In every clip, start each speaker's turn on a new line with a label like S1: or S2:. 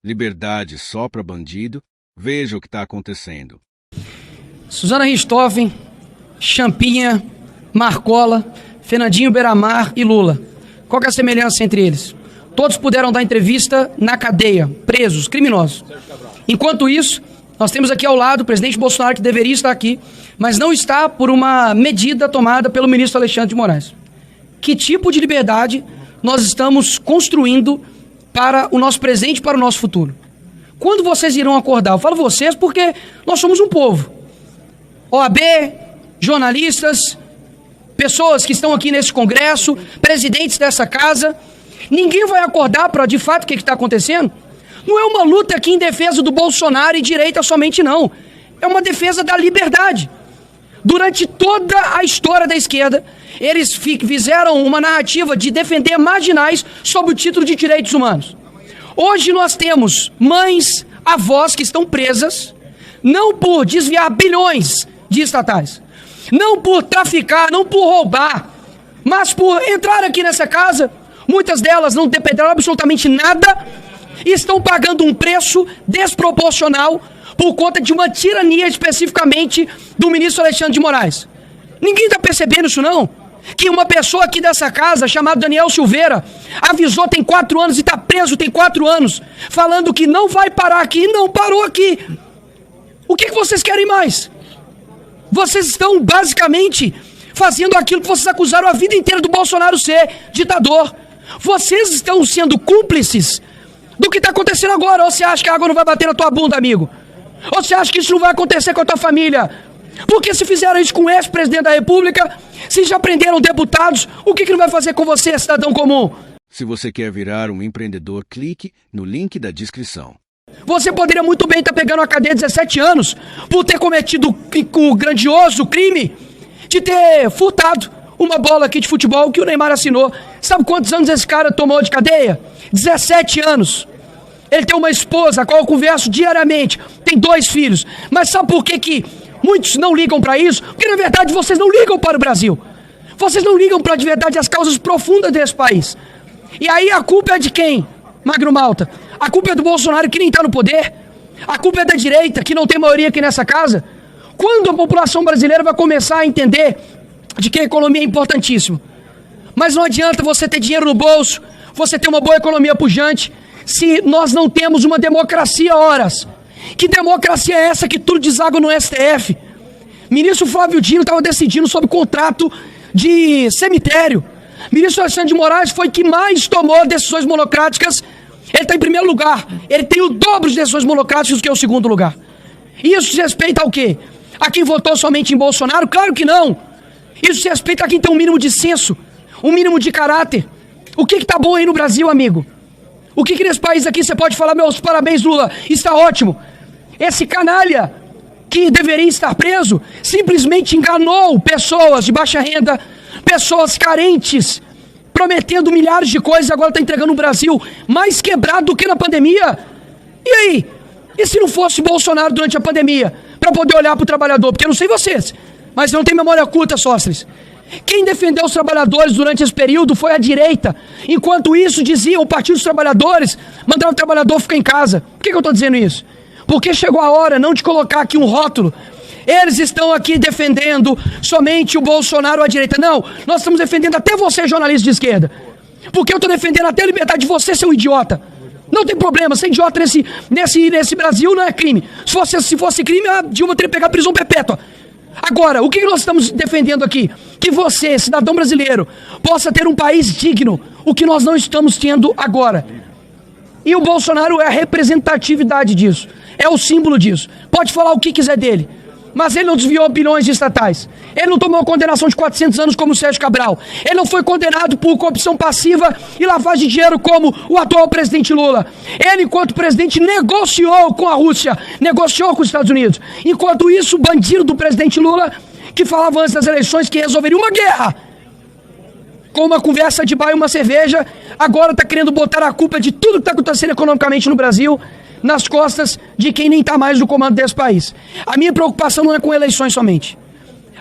S1: Liberdade só para bandido. Veja o que está acontecendo.
S2: Suzana Richthofen, Champinha, Marcola, Fernandinho Beiramar e Lula. Qual que é a semelhança entre eles? Todos puderam dar entrevista na cadeia, presos, criminosos. Enquanto isso, nós temos aqui ao lado o presidente Bolsonaro, que deveria estar aqui, mas não está por uma medida tomada pelo ministro Alexandre de Moraes. Que tipo de liberdade nós estamos construindo para o nosso presente e para o nosso futuro? Quando vocês irão acordar? Eu falo vocês porque nós somos um povo. OAB, jornalistas, pessoas que estão aqui nesse congresso, presidentes dessa casa. Ninguém vai acordar para, de fato, o que está acontecendo? Não é uma luta aqui em defesa do Bolsonaro e direita somente, não. É uma defesa da liberdade. Durante toda a história da esquerda, eles fizeram uma narrativa de defender marginais sob o título de direitos humanos. Hoje nós temos mães, avós que estão presas, não por desviar bilhões de estatais, não por traficar, não por roubar, mas por entrar aqui nessa casa. Muitas delas não dependeram absolutamente nada e estão pagando um preço desproporcional por conta de uma tirania especificamente do ministro Alexandre de Moraes. Ninguém está percebendo isso, não? Que uma pessoa aqui dessa casa, chamada Daniel Silveira, avisou tem 4 anos e está preso tem 4 anos, falando que não vai parar aqui e não parou aqui. O que vocês querem mais? Vocês estão basicamente fazendo aquilo que vocês acusaram a vida inteira do Bolsonaro ser ditador. Vocês estão sendo cúmplices do que está acontecendo agora. Ou você acha que a água não vai bater na tua bunda, amigo? Ou você acha que isso não vai acontecer com a tua família? Porque se fizeram isso com o ex-presidente da República, se já prenderam deputados, o que não vai fazer com você, cidadão comum?
S1: Se você quer virar um empreendedor, clique no link da descrição.
S2: Você poderia muito bem estar pegando a cadeia de 17 anos por ter cometido o grandioso crime de ter furtado uma bola aqui de futebol que o Neymar assinou. Sabe quantos anos esse cara tomou de cadeia? 17 anos. Ele tem uma esposa, a qual eu converso diariamente, tem 2 filhos. Mas sabe por que muitos não ligam para isso? Porque na verdade vocês não ligam para o Brasil. Vocês não ligam para de verdade as causas profundas desse país. E aí a culpa é de quem, Magno Malta? A culpa é do Bolsonaro, que nem está no poder? A culpa é da direita, que não tem maioria aqui nessa casa? Quando a população brasileira vai começar a entender de que a economia é importantíssima? Mas não adianta você ter dinheiro no bolso, você ter uma boa economia pujante, se nós não temos uma democracia, horas. Que democracia é essa que tudo deságua no STF? Ministro Flávio Dino estava decidindo sobre contrato de cemitério. Ministro Alexandre de Moraes foi que mais tomou decisões monocráticas. Ele está em primeiro lugar. Ele tem o dobro de decisões monocráticas que é o segundo lugar. E isso se respeita ao quê? A quem votou somente em Bolsonaro? Claro que não. Isso se respeita a quem tem um mínimo de senso, um mínimo de caráter. O que está bom aí no Brasil, amigo? O que nesse país aqui você pode falar, meus parabéns, Lula, está ótimo. Esse canalha que deveria estar preso simplesmente enganou pessoas de baixa renda, pessoas carentes, prometendo milhares de coisas e agora está entregando um Brasil mais quebrado do que na pandemia. E aí? E se não fosse Bolsonaro durante a pandemia, para poder olhar para o trabalhador? Porque eu não sei vocês, mas eu não tenho memória curta, sócios. Quem defendeu os trabalhadores durante esse período foi a direita. Enquanto isso, dizia o Partido dos Trabalhadores, mandava o trabalhador ficar em casa. Por que eu estou dizendo isso? Porque chegou a hora não de colocar aqui um rótulo. Eles estão aqui defendendo somente o Bolsonaro ou a direita. Não, nós estamos defendendo até você, jornalista de esquerda. Porque eu estou defendendo até a liberdade de você ser um idiota. Não tem problema, ser idiota nesse Brasil não é crime. Se fosse crime, a Dilma teria que pegar prisão perpétua. Agora, o que nós estamos defendendo aqui? Que você, cidadão brasileiro, possa ter um país digno, o que nós não estamos tendo agora. E o Bolsonaro é a representatividade disso, é o símbolo disso. Pode falar o que quiser dele, mas ele não desviou bilhões de estatais. Ele não tomou condenação de 400 anos como o Sérgio Cabral. Ele não foi condenado por corrupção passiva e lavagem de dinheiro como o atual presidente Lula. Ele, enquanto presidente, negociou com a Rússia, negociou com os Estados Unidos. Enquanto isso, o bandido do presidente Lula, que falava antes das eleições que resolveria uma guerra, com uma conversa de bar e uma cerveja, agora está querendo botar a culpa de tudo que está acontecendo economicamente no Brasil nas costas de quem nem está mais no comando desse país. A minha preocupação não é com eleições somente.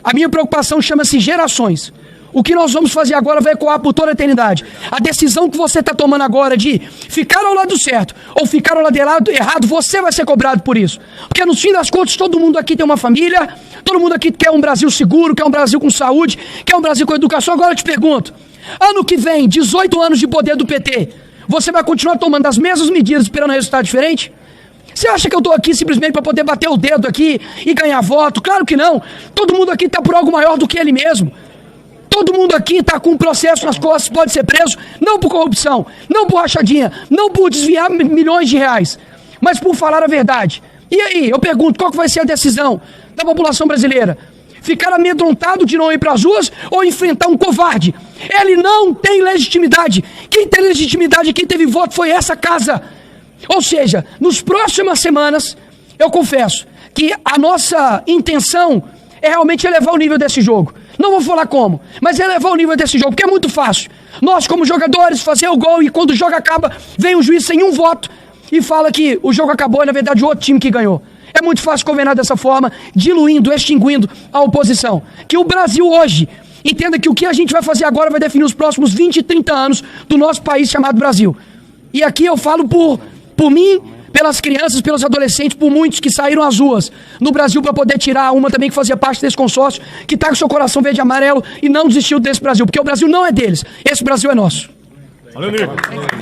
S2: A minha preocupação chama-se gerações. O que nós vamos fazer agora vai ecoar por toda a eternidade. A decisão que você está tomando agora de ficar ao lado certo ou ficar ao lado errado, você vai ser cobrado por isso. Porque no fim das contas, todo mundo aqui tem uma família, todo mundo aqui quer um Brasil seguro, quer um Brasil com saúde, quer um Brasil com educação. Agora eu te pergunto, ano que vem, 18 anos de poder do PT, você vai continuar tomando as mesmas medidas esperando resultado diferente? Você acha que eu estou aqui simplesmente para poder bater o dedo aqui e ganhar voto? Claro que não. Todo mundo aqui está por algo maior do que ele mesmo. Todo mundo aqui está com um processo nas costas, pode ser preso, não por corrupção, não por rachadinha, não por desviar milhões de reais, mas por falar a verdade. E aí, eu pergunto, qual que vai ser a decisão da população brasileira? Ficar amedrontado de não ir para as ruas ou enfrentar um covarde? Ele não tem legitimidade. Quem tem legitimidade, quem teve voto foi essa casa. Ou seja, nas próximas semanas, eu confesso que a nossa intenção é realmente elevar o nível desse jogo. Não vou falar como, mas elevar o nível desse jogo, porque é muito fácil. Nós, como jogadores, fazer o gol e quando o jogo acaba, vem o juiz sem um voto e fala que o jogo acabou e, na verdade, o outro time que ganhou. É muito fácil governar dessa forma, diluindo, extinguindo a oposição. Que o Brasil hoje entenda que o que a gente vai fazer agora vai definir os próximos 20, 30 anos do nosso país chamado Brasil. E aqui eu falo por mim, pelas crianças, pelos adolescentes, por muitos que saíram às ruas no Brasil para poder tirar uma também que fazia parte desse consórcio, que está com seu coração verde e amarelo e não desistiu desse Brasil, porque o Brasil não é deles, esse Brasil é nosso.
S3: Valeu, Nico.